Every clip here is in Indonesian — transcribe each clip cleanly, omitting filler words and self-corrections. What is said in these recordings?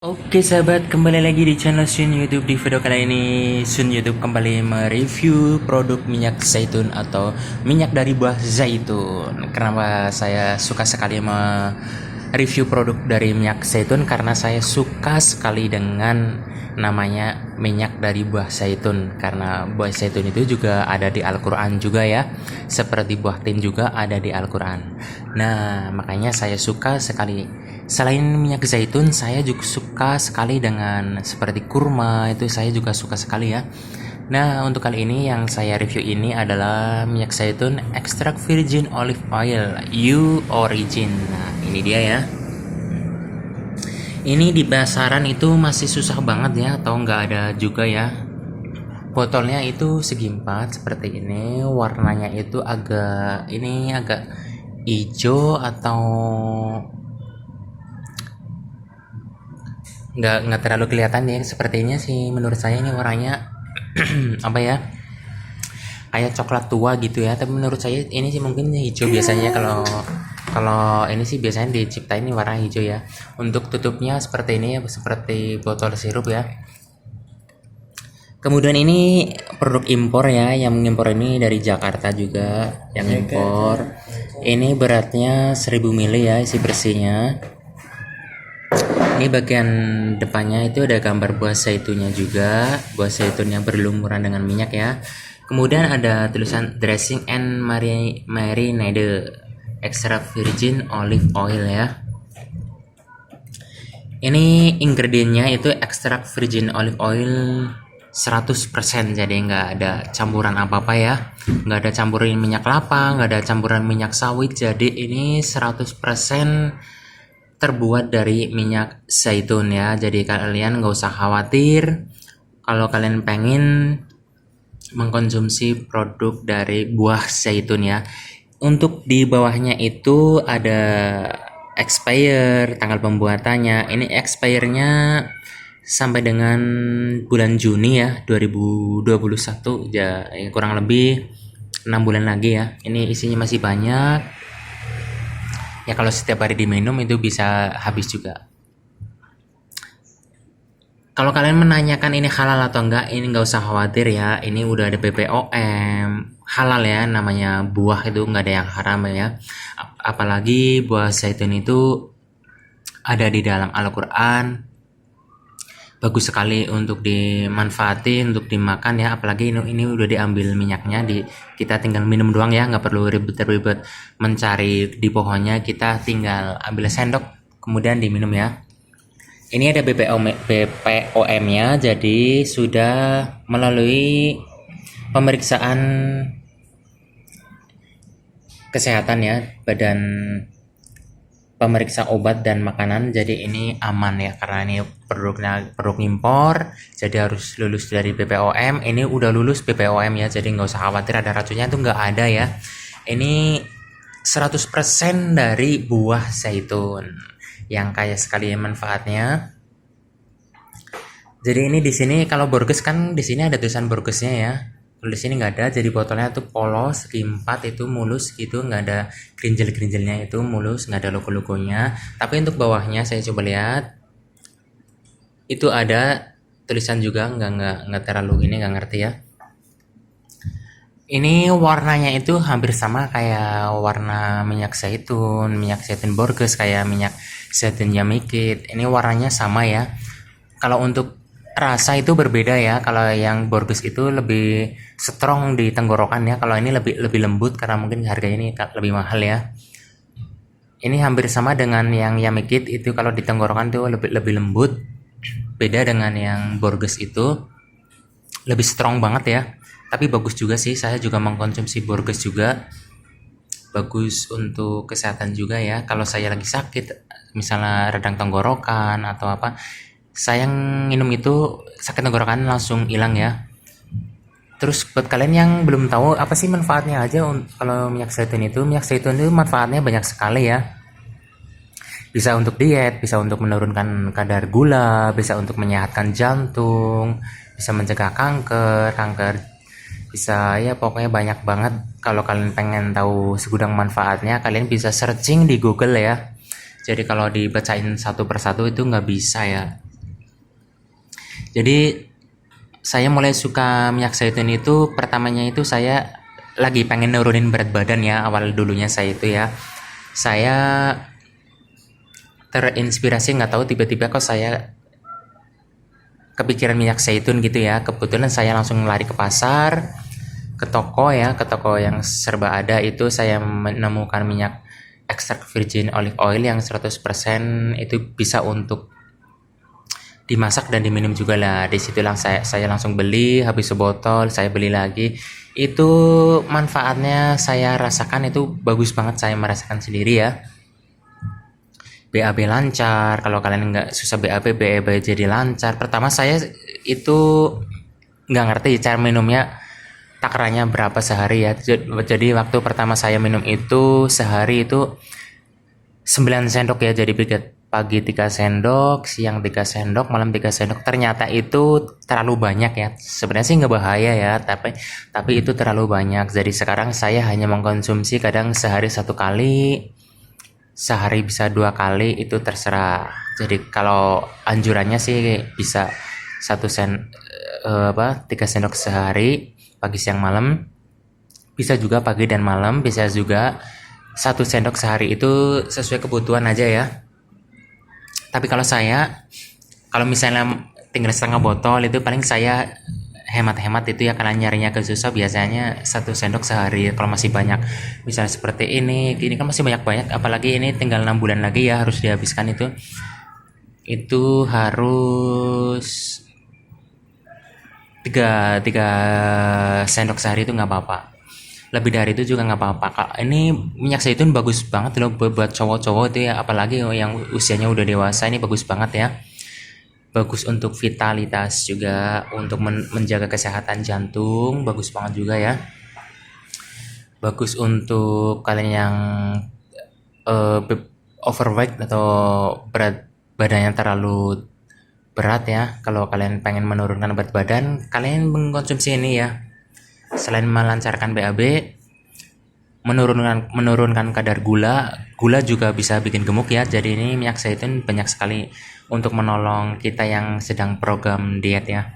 Oke sahabat, kembali lagi di channel Sun YouTube. Di video kali ini Sun YouTube kembali mereview produk minyak zaitun atau minyak dari buah zaitun. Kenapa saya suka sekali mereview produk dari minyak zaitun? Karena saya suka sekali dengan namanya minyak dari buah zaitun. Karena buah zaitun itu juga ada di Al-Quran juga ya, seperti buah tin juga ada di Al-Quran. Nah, makanya saya suka sekali. Selain minyak zaitun, saya juga suka sekali dengan seperti kurma, itu saya juga suka sekali ya. Nah, untuk kali ini yang saya review ini adalah minyak zaitun ekstrak virgin olive oil U Origin. Nah, ini dia ya. Ini di pasaran itu masih susah banget ya, atau nggak ada juga ya. Botolnya itu segi empat seperti ini, warnanya itu agak hijau atau nggak terlalu kelihatan ya, sepertinya sih menurut saya ini warnanya apa ya, kayak coklat tua gitu ya, tapi menurut saya ini sih mungkin hijau biasanya. Kalau kalau ini sih biasanya diciptain ini warna hijau ya. Untuk tutupnya seperti ini ya, seperti botol sirup ya. Kemudian ini produk impor ya, yang mengimpor ini dari Jakarta juga yang impor. Ini beratnya 1000 ml ya, isi bersihnya. Ini bagian depannya itu ada gambar buah zaitunnya juga, buah zaitun yang berlumuran dengan minyak ya. Kemudian ada tulisan dressing and marinade extra virgin olive oil ya. Ini ingredientnya itu ekstrak virgin olive oil 100%, jadi nggak ada campuran apa-apa ya, nggak ada campuran minyak kelapa, nggak ada campuran minyak sawit, jadi ini 100% terbuat dari minyak zaitun ya. Jadi kalian nggak usah khawatir kalau kalian pengen mengkonsumsi produk dari buah zaitun ya. Untuk di bawahnya itu ada expire, tanggal pembuatannya. Ini expire-nya sampai dengan bulan Juni ya 2021 ya, kurang lebih 6 bulan lagi ya. Ini isinya masih banyak ya, kalau setiap hari diminum itu bisa habis juga. Kalau kalian menanyakan ini halal atau enggak, ini nggak usah khawatir ya, ini udah ada BPOM, halal ya, namanya buah itu nggak ada yang haram ya. Apalagi buah zaitun itu ada di dalam Al-Quran, bagus sekali untuk dimanfaatin, untuk dimakan ya. Apalagi ini udah diambil minyaknya, kita tinggal minum doang ya, nggak perlu ribet-ribet mencari di pohonnya, kita tinggal ambil sendok kemudian diminum ya. Ini ada BPOM-nya, jadi sudah melalui pemeriksaan kesehatan ya, Badan Pemeriksa Obat dan Makanan, jadi ini aman ya, karena ini produk impor, jadi harus lulus dari BPOM. Ini udah lulus BPOM ya, jadi nggak usah khawatir ada racunnya, itu nggak ada ya. Ini 100% dari buah zaitun yang kaya sekali manfaatnya. Jadi ini di sini kalau Borges kan di sini ada tulisan Borgesnya ya. Kalau di sini nggak ada, jadi botolnya tuh polos, segi empat itu mulus gitu, nggak ada gerinjel-gerinjelnya, itu mulus, nggak ada logo-logonya. Tapi untuk bawahnya saya coba lihat, itu ada tulisan juga, nggak terlalu ini, nggak ngerti ya. Ini warnanya itu hampir sama kayak warna minyak zaitun Borges, kayak minyak zaitun Yamikit. Ini warnanya sama ya. Kalau untuk rasa itu berbeda ya. Kalau yang Borges itu lebih strong di tenggorokan ya. Kalau ini lebih lembut karena mungkin harganya ini lebih mahal ya. Ini hampir sama dengan yang Yamikit itu, kalau di tenggorokan itu lebih lembut. Beda dengan yang Borges itu lebih strong banget ya. Tapi bagus juga sih, saya juga mengkonsumsi Borges juga. Bagus untuk kesehatan juga ya. Kalau saya lagi sakit, misalnya radang tenggorokan atau apa, saya minum itu sakit tenggorokan langsung hilang ya. Terus buat kalian yang belum tahu apa sih manfaatnya aja kalau minyak zaitun itu manfaatnya banyak sekali ya. Bisa untuk diet, bisa untuk menurunkan kadar gula, bisa untuk menyehatkan jantung, bisa mencegah kanker, bisa ya, pokoknya banyak banget. Kalau kalian pengen tahu segudang manfaatnya, kalian bisa searching di Google ya. Jadi kalau dibacain satu persatu itu nggak bisa ya. Jadi saya mulai suka minyak zaitun itu pertamanya itu saya lagi pengen nurunin berat badan ya, awal dulunya saya itu ya. Saya terinspirasi, nggak tahu tiba-tiba kok saya kepikiran minyak zaitun gitu ya. Kebetulan saya langsung lari ke pasar, ke toko ya, ke toko yang serba ada itu saya menemukan minyak ekstrak virgin olive oil yang 100% itu bisa untuk dimasak dan diminum juga lah. Di situ saya langsung beli, habis sebotol saya beli lagi. Itu manfaatnya saya rasakan itu bagus banget, saya merasakan sendiri ya. BAB lancar, kalau kalian nggak susah BAB jadi lancar. Pertama saya itu nggak ngerti cara minumnya, takarannya berapa sehari ya. Jadi waktu pertama saya minum itu sehari itu 9 sendok ya, jadi pagi 3 sendok, siang 3 sendok, malam 3 sendok. Ternyata itu terlalu banyak ya. Sebenarnya sih nggak bahaya ya, tapi itu terlalu banyak. Jadi sekarang saya hanya mengkonsumsi kadang sehari 1 kali, sehari bisa 2 kali, itu terserah. Jadi kalau anjurannya sih bisa 3 sendok sehari, pagi siang malam. Bisa juga pagi dan malam, bisa juga 1 sendok sehari, itu sesuai kebutuhan aja ya. Tapi kalau misalnya tinggal setengah botol itu paling saya hemat-hemat itu ya, karena nyarinya ke susah biasanya 1 sendok sehari. Kalau masih banyak misalnya seperti ini kan masih banyak, apalagi ini tinggal 6 bulan lagi ya harus dihabiskan, itu harus tiga sendok sehari, itu nggak apa-apa. Lebih dari itu juga nggak apa-apa. Ini minyak zaitun bagus banget loh buat cowok-cowok itu ya, apalagi yang usianya udah dewasa, ini bagus banget ya. Bagus untuk vitalitas juga, untuk menjaga kesehatan jantung, bagus banget juga ya. Bagus untuk kalian yang overweight atau berat badannya terlalu berat ya. Kalau kalian pengen menurunkan berat badan, kalian mengkonsumsi ini ya. Selain melancarkan BAB, menurunkan kadar gula juga bisa bikin gemuk ya. Jadi ini minyak zaitun banyak sekali untuk menolong kita yang sedang program diet ya.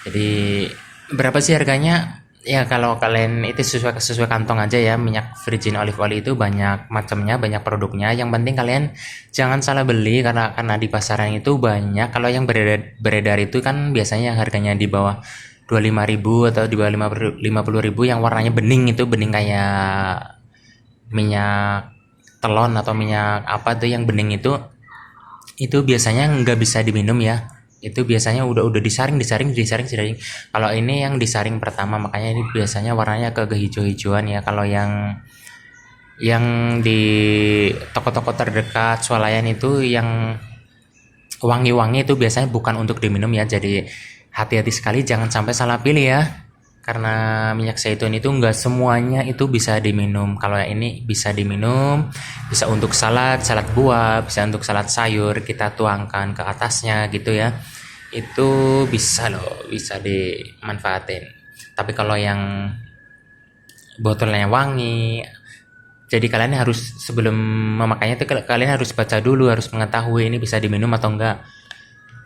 Jadi berapa sih harganya? Ya kalau kalian itu sesuai kantong aja ya. Minyak virgin olive oil itu banyak macamnya, banyak produknya. Yang penting kalian jangan salah beli, karena di pasaran itu banyak. Kalau yang beredar itu kan biasanya harganya di bawah 25.000 atau di bawah 50.000, yang warnanya bening, itu bening kayak minyak telon atau minyak apa tuh yang bening itu biasanya nggak bisa diminum ya. Itu biasanya udah disaring. Kalau ini yang disaring pertama, makanya ini biasanya warnanya ke hijau-hijauan ya. Kalau yang di toko-toko terdekat swalayan itu yang wangi-wangi itu biasanya bukan untuk diminum ya. Jadi hati-hati sekali, jangan sampai salah pilih ya. Karena minyak zaitun itu enggak semuanya itu bisa diminum. Kalau yang ini bisa diminum, bisa untuk salad buah, bisa untuk salad sayur, kita tuangkan ke atasnya gitu ya. Itu bisa loh, bisa dimanfaatin. Tapi kalau yang botolnya wangi, jadi kalian harus sebelum memakainya itu kalian harus baca dulu, harus mengetahui ini bisa diminum atau enggak.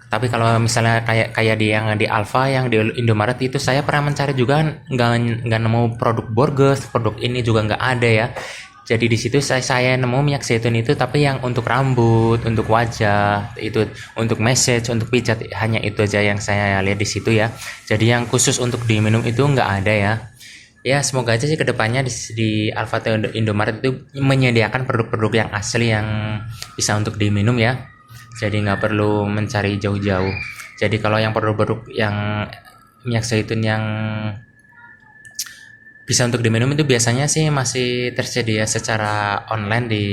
Tapi kalau misalnya kayak yang di Alfa, yang di Indomaret itu, saya pernah mencari juga nggak nemu produk Borges, produk ini juga nggak ada ya. Jadi di situ saya nemu minyak zaitun itu, tapi yang untuk rambut, untuk wajah, itu untuk massage, untuk pijat, hanya itu aja yang saya lihat di situ ya. Jadi yang khusus untuk diminum itu nggak ada ya. Ya semoga aja sih kedepannya di Alfa atau Indomaret itu menyediakan produk-produk yang asli yang bisa untuk diminum ya. Jadi nggak perlu mencari jauh-jauh. Jadi kalau yang produk-produk yang minyak zaitun yang bisa untuk diminum itu biasanya sih masih tersedia secara online di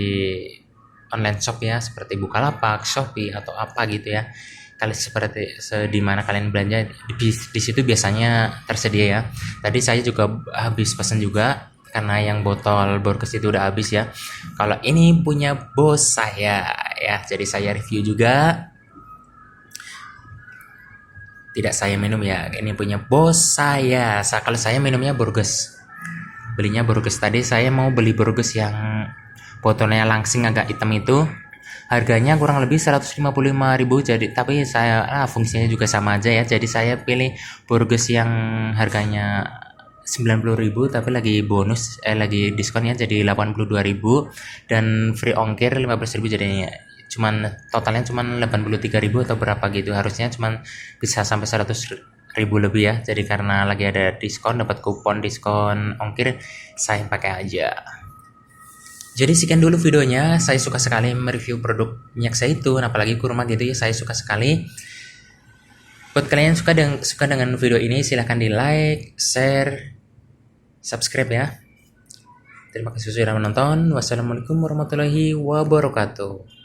online shop ya, seperti Bukalapak, Shopee atau apa gitu ya. Kali seperti di mana kalian belanja di situ biasanya tersedia ya. Tadi saya juga habis pesan juga, karena yang botol Borges itu udah habis ya. Kalau ini punya bos saya ya, jadi saya review juga. Tidak saya minum ya, ini punya bos saya. Kalau saya minumnya Borges, belinya Borges. Tadi saya mau beli Borges yang botolnya langsing agak hitam itu, harganya kurang lebih 155.000, jadi tapi saya fungsinya juga sama aja ya, jadi saya pilih burgers yang harganya 90.000 tapi lagi bonus lagi diskon ya, jadi 82.000 dan free ongkir 15.000, jadinya cuman totalnya cuman 83.000 atau berapa gitu, harusnya cuman bisa sampai 100.000 lebih ya, jadi karena lagi ada diskon, dapat kupon diskon ongkir, saya pakai aja. Jadi sekian dulu videonya, saya suka sekali mereview produk minyak zaitun, apalagi kurma gitu ya, saya suka sekali. Buat kalian yang suka dengan video ini, silahkan di like, share, subscribe ya. Terima kasih sudah menonton. Wassalamualaikum warahmatullahi wabarakatuh.